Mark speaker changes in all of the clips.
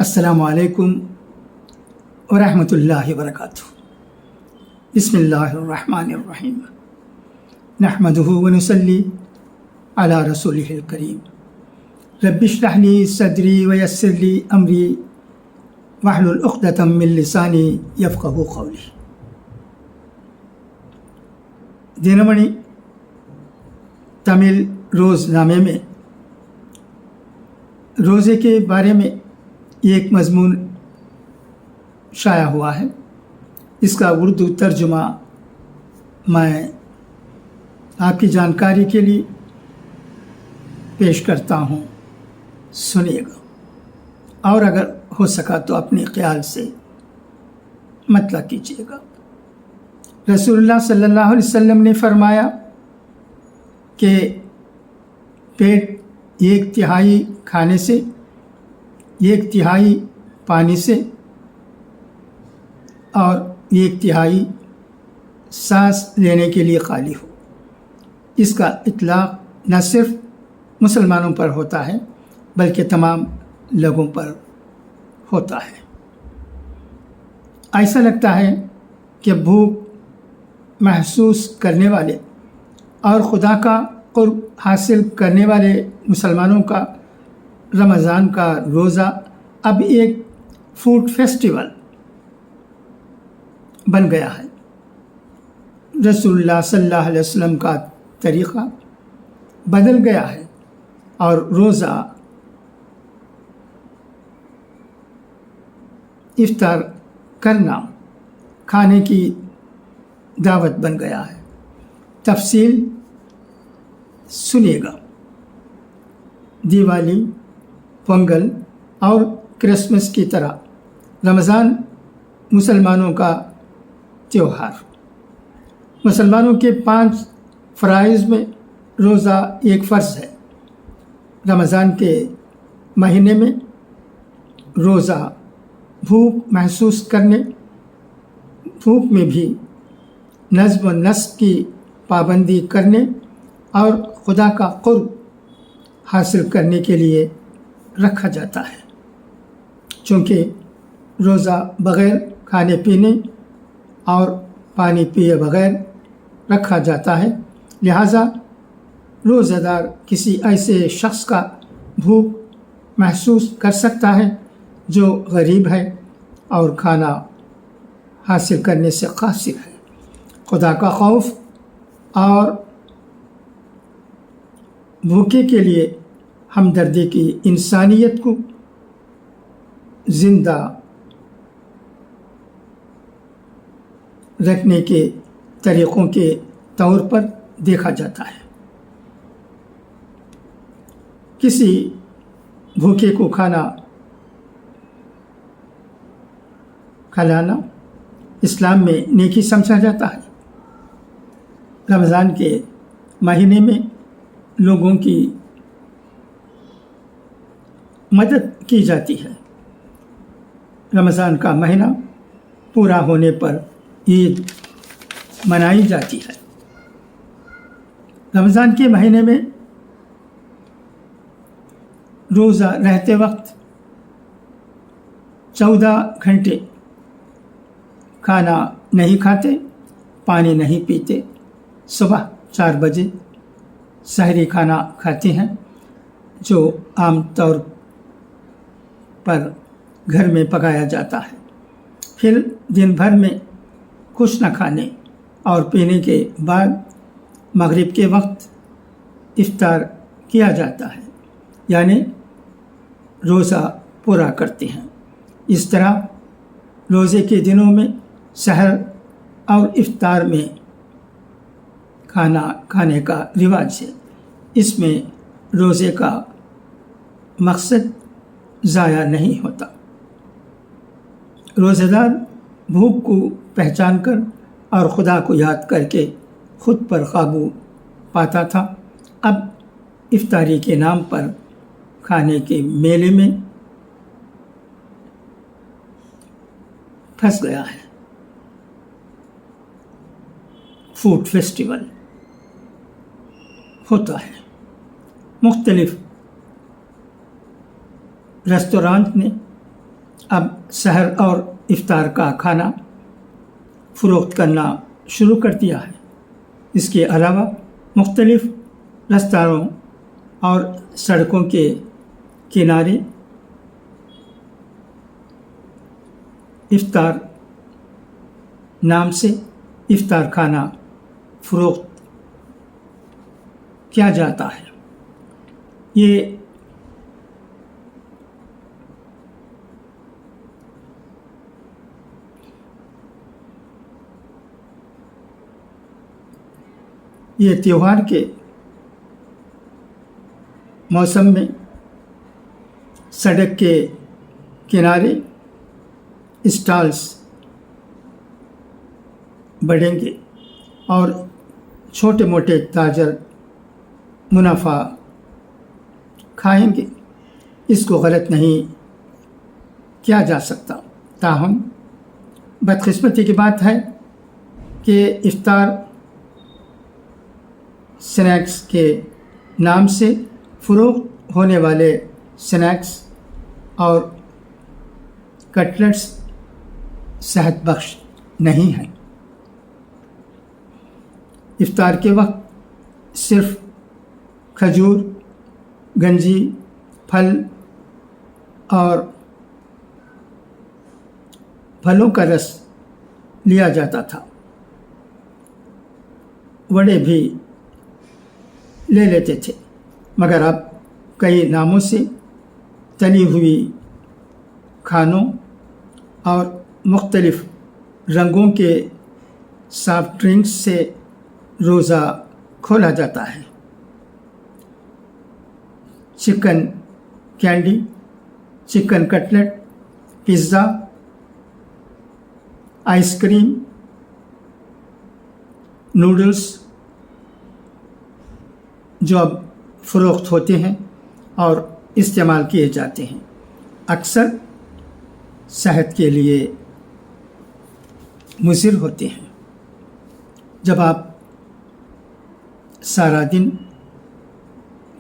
Speaker 1: السلام علیکم ورحمۃ اللہ وبرکاتہ۔ بسم اللہ الرحمن الرحیم، نحمدہ ونصلی علی رسولہ الکریم۔ رب اشرح لی صدری ویسر لی امری واحلل عقدۃ من لسانی یفقہوا قولی۔ دینمنی تمل روزنامے میں روزے کے بارے میں ایک مضمون شائع ہوا ہے۔ اس کا اردو ترجمہ میں آپ کی جانکاری کے لیے پیش کرتا ہوں، سنیے گا اور اگر ہو سکا تو اپنے خیال سے مطلع کیجیے گا۔ رسول اللہ صلی اللہ علیہ وسلم نے فرمایا کہ پیٹ 1/3 کھانے سے، 1/3 پانی سے اور 1/3 سانس لینے کے لیے خالی ہو۔ اس کا اطلاق نہ صرف مسلمانوں پر ہوتا ہے بلکہ تمام لوگوں پر ہوتا ہے۔ ایسا لگتا ہے کہ بھوک محسوس کرنے والے اور خدا کا قرب حاصل کرنے والے مسلمانوں کا رمضان کا روزہ اب ایک فوڈ فیسٹیول بن گیا ہے۔ رسول اللہ صلی اللہ علیہ وسلم کا طریقہ بدل گیا ہے اور روزہ افطار کرنا کھانے کی دعوت بن گیا ہے۔ تفصیل سنیے گا۔ دیوالی، پونگل اور کرسمس کی طرح رمضان مسلمانوں کا تہوار۔ مسلمانوں کے 5 فرائض میں روزہ ایک فرض ہے۔ رمضان کے مہینے میں روزہ بھوک محسوس کرنے، بھوک میں بھی نظم و نسق کی پابندی کرنے اور خدا کا قرب حاصل کرنے کے لیے رکھا جاتا ہے۔ چونکہ روزہ بغیر کھانے پینے اور پانی پیے بغیر رکھا جاتا ہے، لہٰذا روزہ دار کسی ایسے شخص کا بھوک محسوس کر سکتا ہے جو غریب ہے اور کھانا حاصل کرنے سے قاصر ہے۔ خدا کا خوف اور بھوکے کے لیے ہمدردی کی انسانیت کو زندہ رکھنے کے طریقوں کے طور پر دیکھا جاتا ہے۔ کسی بھوکے کو کھانا کھلانا اسلام میں نیکی سمجھا جاتا ہے۔ رمضان کے مہینے میں لوگوں کی مدد کی جاتی ہے۔ رمضان کا مہینہ پورا ہونے پر عید منائی جاتی ہے۔ رمضان کے مہینے میں روزہ رہتے وقت 14 گھنٹے کھانا نہیں کھاتے، پانی نہیں پیتے، صبح 4 بجے سحری کھانا کھاتے ہیں جو عام طور پر گھر میں پکایا جاتا ہے۔ پھر دن بھر میں کچھ نہ کھانے اور پینے کے بعد مغرب کے وقت افطار کیا جاتا ہے، یعنی روزہ پورا کرتے ہیں۔ اس طرح روزے کے دنوں میں سحر اور افطار میں کھانا کھانے کا رواج ہے۔ اس میں روزے کا مقصد ضائع نہیں ہوتا۔ روزہ دار بھوک کو پہچان کر اور خدا کو یاد کر کے خود پر قابو پاتا تھا۔ اب افطاری کے نام پر کھانے کے میلے میں پھنس گیا ہے۔ فوڈ فیسٹیول ہوتا ہے۔ مختلف ریسٹورانٹ نے اب سحر اور افطار کا کھانا فروخت کرنا شروع کر دیا ہے۔ اس کے علاوہ مختلف رستاروں اور سڑکوں کے کنارے افطار نام سے افطار کھانا فروخت کیا جاتا ہے۔ یہ تہوار کے موسم میں سڑک کے کنارے اسٹالز بڑھیں گے اور چھوٹے موٹے تاجر منافع کھائیں گے۔ اس کو غلط نہیں کیا جا سکتا، تاہم بدقسمتی کی بات ہے کہ افطار سنیکس کے نام سے فروخت ہونے والے سنیکس اور کٹلیٹس صحت بخش نہیں ہیں۔ افطار کے وقت صرف کھجور، گنجی، پھل اور پھلوں کا رس لیا جاتا تھا۔ وڑے بھی لے لیتے تھے، مگر اب کئی ناموں سے تلی ہوئی کھانوں اور مختلف رنگوں کے سافٹ ڈرنکس سے روزہ کھولا جاتا ہے۔ Chicken candy, chicken cutlet, pizza, ice cream, noodles جو اب فروخت ہوتے ہیں اور استعمال کیے جاتے ہیں، اکثر صحت کے لیے مضر ہوتے ہیں۔ جب آپ سارا دن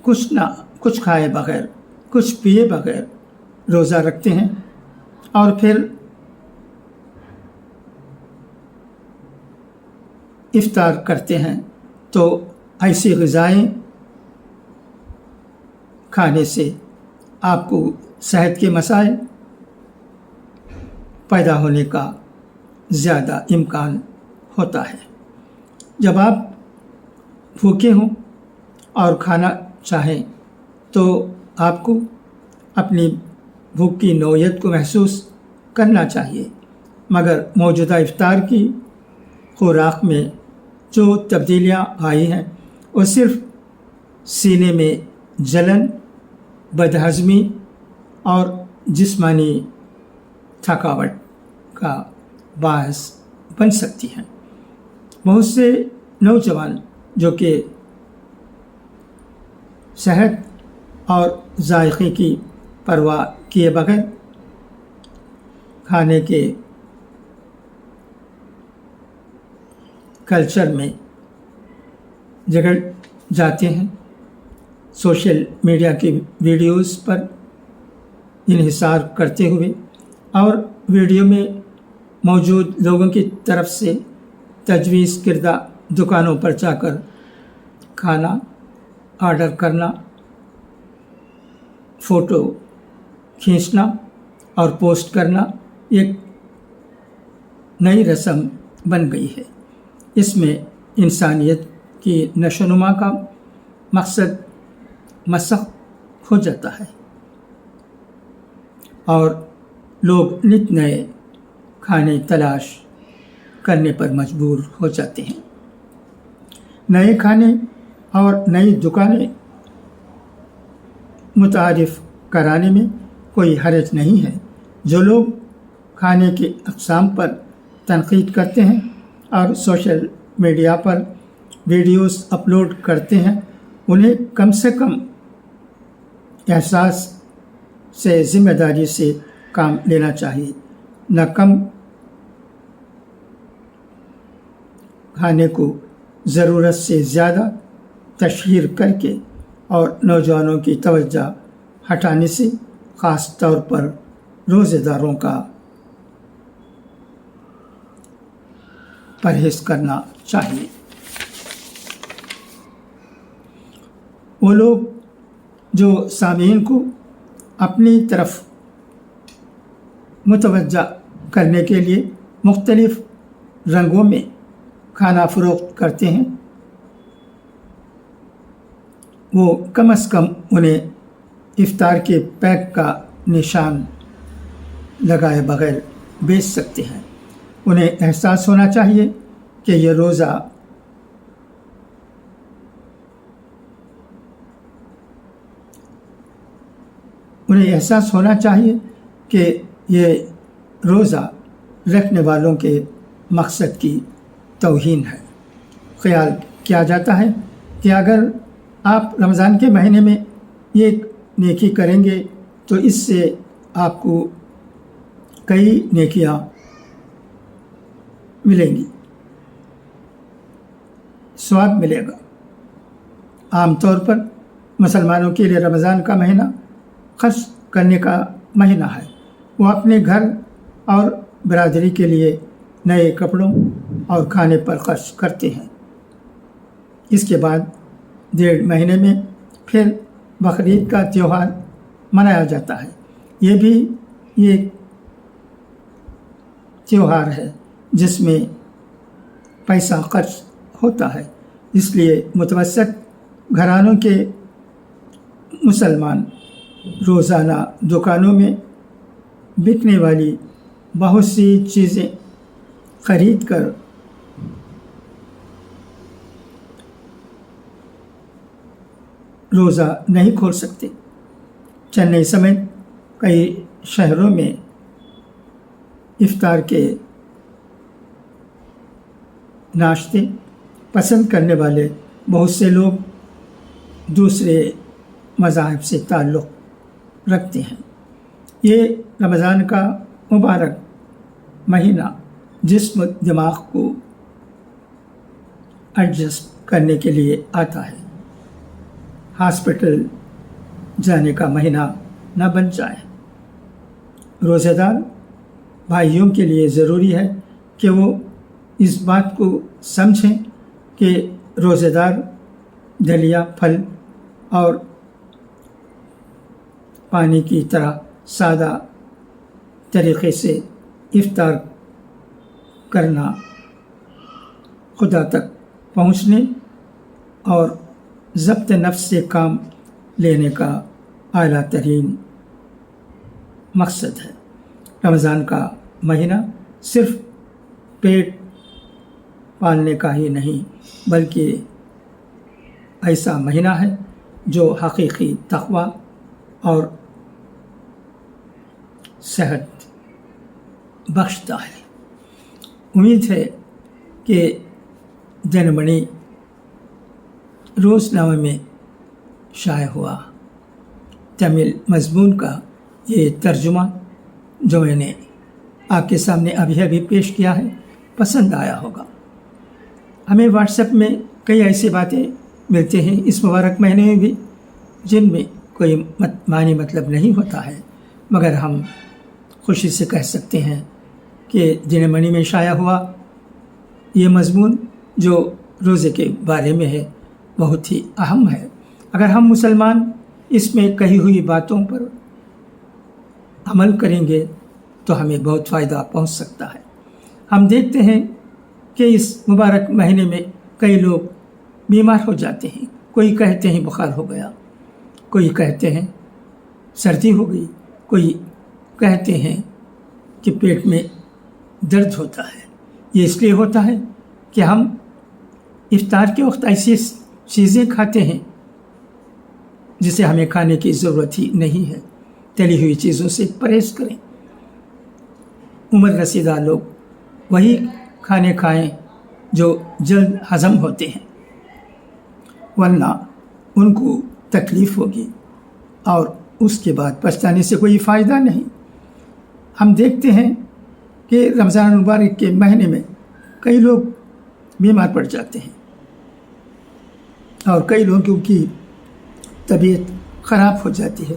Speaker 1: کچھ کھائے بغیر، کچھ پیے بغیر روزہ رکھتے ہیں اور پھر افطار کرتے ہیں، تو ایسی غذائیں کھانے سے آپ کو صحت کے مسائل پیدا ہونے کا زیادہ امکان ہوتا ہے۔ جب آپ بھوکے ہوں اور کھانا چاہیں تو آپ کو اپنی بھوک کی نوعیت کو محسوس کرنا چاہیے، مگر موجودہ افطار کی خوراک میں جو تبدیلیاں آئی ہیں وہ صرف سینے میں جلن، بدہضمی اور جسمانی تھکاوٹ کا باعث بن سکتی ہیں۔ بہت سے نوجوان جو کہ صحت اور ذائقے کی پرواہ کیے بغیر کھانے کے کلچر میں جگڑ جاتے ہیں، سوشل میڈیا کی ویڈیوز پر انحصار کرتے ہوئے اور ویڈیو میں موجود لوگوں کی طرف سے تجویز کردہ دکانوں پر جا کر کھانا آرڈر کرنا، فوٹو کھینچنا اور پوسٹ کرنا ایک نئی رسم بن گئی ہے۔ اس میں انسانیت کی نشو و نما کا مقصد مسخ ہو جاتا ہے اور لوگ نت نئے کھانے تلاش کرنے پر مجبور ہو جاتے ہیں۔ نئے کھانے اور نئی دکانیں متعارف کرانے میں کوئی حرج نہیں ہے۔ جو لوگ کھانے کی اقسام پر تنقید کرتے ہیں اور سوشل میڈیا پر ویڈیوز اپلوڈ کرتے ہیں، انہیں کم سے کم احساس سے ذمہ داری سے کام لینا چاہیے، نہ کم کھانے کو ضرورت سے زیادہ تشہیر کر کے اور نوجوانوں کی توجہ ہٹانے سے، خاص طور پر روزے داروں کا پرہیز کرنا چاہیے۔ وہ لوگ جو سامعین کو اپنی طرف متوجہ کرنے کے لیے مختلف رنگوں میں کھانا فروخت کرتے ہیں، وہ کم از کم انہیں افطار کے پیک کا نشان لگائے بغیر بیچ سکتے ہیں۔ انہیں احساس ہونا چاہیے کہ یہ روزہ رکھنے والوں کے مقصد کی توہین ہے۔ خیال کیا جاتا ہے کہ اگر آپ رمضان کے مہینے میں یہ نیکی کریں گے تو اس سے آپ کو کئی نیکیاں ملیں گی، ثواب ملے گا۔ عام طور پر مسلمانوں کے لیے رمضان کا مہینہ خرچ کرنے کا مہینہ ہے۔ وہ اپنے گھر اور برادری کے لیے نئے کپڑوں اور کھانے پر خرچ کرتے ہیں۔ اس کے بعد 1.5 مہینے میں پھر بقرعید کا تہوار منایا جاتا ہے۔ یہ بھی ایک تہوار ہے جس میں پیسہ خرچ ہوتا ہے، اس لیے متوسط گھرانوں کے مسلمان روزانہ دکانوں میں بکنے والی بہت سی چیزیں خرید کر روزہ نہیں کھول سکتے۔ چنئی سمیت کئی شہروں میں افطار کے ناشتے پسند کرنے والے بہت سے لوگ دوسرے مذاہب سے تعلق رکھتے ہیں۔ یہ رمضان کا مبارک مہینہ جسم دماغ کو ایڈجسٹ کرنے کے لیے آتا ہے۔ ہاسپٹل جانے کا مہینہ نہ بن جائے۔ روزہ دار بھائیوں کے لیے ضروری ہے کہ وہ اس بات کو سمجھیں کہ روزہ دار دلیا، پھل اور پانی کی طرح سادہ طریقے سے افطار کرنا خدا تک پہنچنے اور ضبط نفس سے کام لینے کا اعلیٰ ترین مقصد ہے۔ رمضان کا مہینہ صرف پیٹ پالنے کا ہی نہیں بلکہ ایسا مہینہ ہے جو حقیقی تقویٰ اور صحت بخشتا ہے۔ امید ہے کہ جنمنی روزنامے میں شائع ہوا تمل مضمون کا یہ ترجمہ جو میں نے آپ کے سامنے ابھی پیش کیا ہے پسند آیا ہوگا۔ ہمیں واٹس ایپ میں کئی ایسی باتیں ملتے ہیں اس مبارک مہینے میں بھی جن میں کوئی معنی مطلب نہیں ہوتا ہے، مگر ہم خوشی سے کہہ سکتے ہیں کہ جنمنی میں شائع ہوا یہ مضمون جو روزے کے بارے میں ہے بہت ہی اہم ہے۔ اگر ہم مسلمان اس میں کہی ہوئی باتوں پر عمل کریں گے تو ہمیں بہت فائدہ پہنچ سکتا ہے۔ ہم دیکھتے ہیں کہ اس مبارک مہینے میں کئی لوگ بیمار ہو جاتے ہیں۔ کوئی کہتے ہیں بخار ہو گیا، کوئی کہتے ہیں سردی ہو گئی، کوئی کہتے ہیں کہ پیٹ میں درد ہوتا ہے۔ یہ اس لیے ہوتا ہے کہ ہم افطار کے وقت ایسی چیزیں کھاتے ہیں جسے ہمیں کھانے کی ضرورت ہی نہیں ہے۔ تلی ہوئی چیزوں سے پرہیز کریں۔ عمر رسیدہ لوگ وہی کھانے کھائیں جو جلد ہضم ہوتے ہیں، ورنہ ان کو تکلیف ہوگی اور اس کے بعد پچھتانے سے کوئی فائدہ نہیں۔ ہم دیکھتے ہیں کہ رمضان المبارک کے مہینے میں کئی لوگ بیمار پڑ جاتے ہیں اور کئی لوگوں کی طبیعت خراب ہو جاتی ہے۔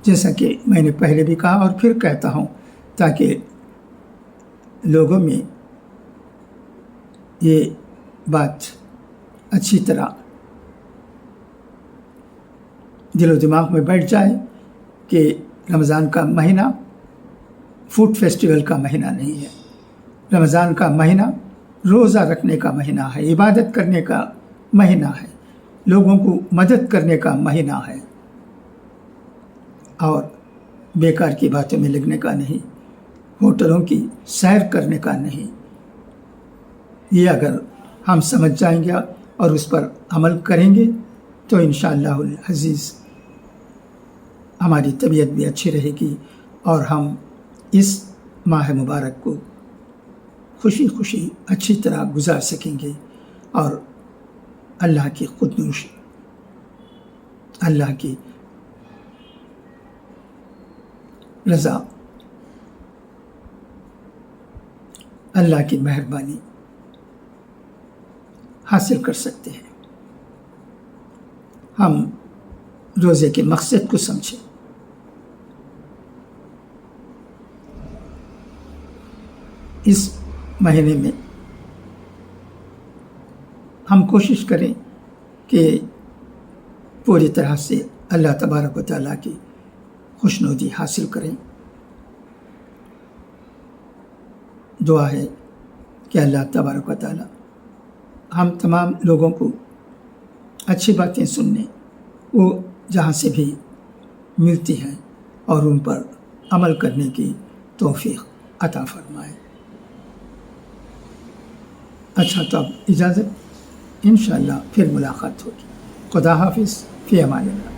Speaker 1: جیسا کہ میں نے پہلے بھی کہا اور پھر کہتا ہوں، تاکہ لوگوں میں یہ بات اچھی طرح دل و دماغ میں بیٹھ جائے کہ رمضان کا مہینہ فوڈ فیسٹیول کا مہینہ نہیں ہے۔ رمضان کا مہینہ روزہ رکھنے کا مہینہ ہے، عبادت کرنے کا مہینہ ہے، لوگوں کو مدد کرنے کا مہینہ ہے، اور بیکار کی باتوں میں لگنے کا نہیں، ہوٹلوں کی سیر کرنے کا نہیں۔ یہ اگر ہم سمجھ جائیں گے اور اس پر عمل کریں گے تو انشاءاللہ العزیز ہماری طبیعت بھی اچھی رہے گی اور ہم اس ماہ مبارک کو خوشی خوشی اچھی طرح گزار سکیں گے، اور اللہ کی قدوس، اللہ کی رضا، اللہ کی مہربانی حاصل کر سکتے ہیں۔ ہم روزے کے مقصد کو سمجھیں۔ اس مہینے میں ہم کوشش کریں کہ پوری طرح سے اللہ تبارک و تعالیٰ کی خوشنودی حاصل کریں۔ دعا ہے کہ اللہ تبارک و تعالیٰ ہم تمام لوگوں کو اچھی باتیں سننے، وہ جہاں سے بھی ملتی ہیں، اور ان پر عمل کرنے کی توفیق عطا فرمائے۔ اچھا، تو اب اجازت، انشاءاللہ پھر ملاقات ہوگی۔ خدا حافظ، فی امان اللہ۔